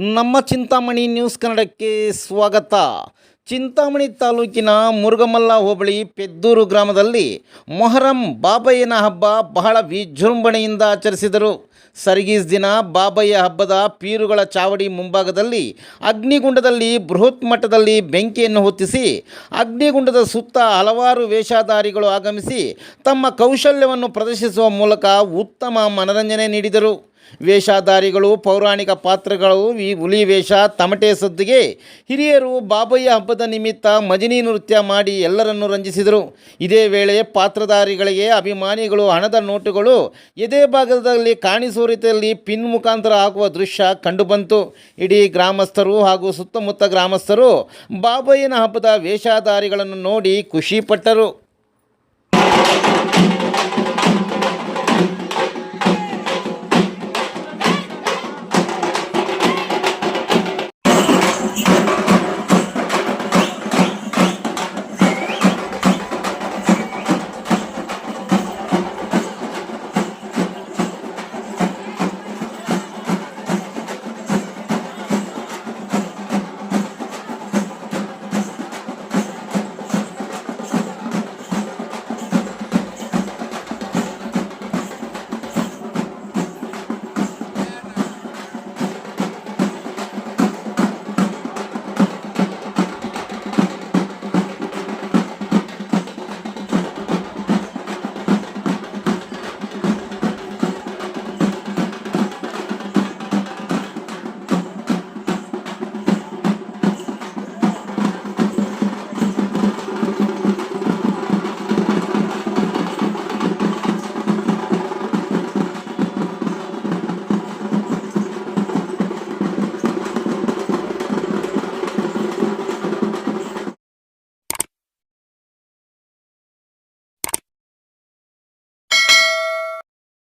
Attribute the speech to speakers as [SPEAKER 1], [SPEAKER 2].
[SPEAKER 1] ನಮ್ಮ ಚಿಂತಾಮಣಿ ನ್ಯೂಸ್ ಕನ್ನಡಕ್ಕೆ ಸ್ವಾಗತ. ಚಿಂತಾಮಣಿ ತಾಲೂಕಿನ ಮುರುಗಮಲ್ಲ ಹೋಬಳಿ ಪೆದ್ದೂರು ಗ್ರಾಮದಲ್ಲಿ ಮೊಹರಂ ಬಾಬಯ್ಯನ ಹಬ್ಬ ಬಹಳ ವಿಜೃಂಭಣೆಯಿಂದ ಆಚರಿಸಿದರು. ಸರ್ಗೀಸ್ ದಿನ ಬಾಬಯ್ಯ ಹಬ್ಬದ ಪೀರುಗಳ ಚಾವಡಿ ಮುಂಭಾಗದಲ್ಲಿ ಅಗ್ನಿಗುಂಡದಲ್ಲಿ ಬೃಹತ್ ಮಟ್ಟದಲ್ಲಿ ಬೆಂಕಿಯನ್ನು ಹೊತ್ತಿಸಿ ಅಗ್ನಿಗುಂಡದ ಸುತ್ತ ಹಲವಾರು ವೇಷಧಾರಿಗಳು ಆಗಮಿಸಿ ತಮ್ಮ ಕೌಶಲ್ಯವನ್ನು ಪ್ರದರ್ಶಿಸುವ ಮೂಲಕ ಉತ್ತಮ ಮನರಂಜನೆ ನೀಡಿದರು. ವೇಷಧಾರಿಗಳು ಪೌರಾಣಿಕ ಪಾತ್ರಗಳು ಈ ಹುಲಿ ವೇಷ ತಮಟೆ ಸದ್ದಿಗೆ ಹಿರಿಯರು ಬಾಬಯ್ಯ ಹಬ್ಬದ ನಿಮಿತ್ತ ಮಜಿನಿ ನೃತ್ಯ ಮಾಡಿ ಎಲ್ಲರನ್ನು ರಂಜಿಸಿದರು. ಇದೇ ವೇಳೆ ಪಾತ್ರಧಾರಿಗಳಿಗೆ ಅಭಿಮಾನಿಗಳು ಹಣದ ನೋಟುಗಳು ಎದೆ ಭಾಗದಲ್ಲಿ ಕಾಣಿಸುವ ರೀತಿಯಲ್ಲಿ ಪಿನ್ ಮುಖಾಂತರ ಹಾಕುವ ದೃಶ್ಯ ಕಂಡುಬಂತು. ಇಡೀ ಗ್ರಾಮಸ್ಥರು ಹಾಗೂ ಸುತ್ತಮುತ್ತ ಗ್ರಾಮಸ್ಥರು ಬಾಬಯ್ಯನ ಹಬ್ಬದ ವೇಷಧಾರಿಗಳನ್ನು ನೋಡಿ ಖುಷಿಪಟ್ಟರು.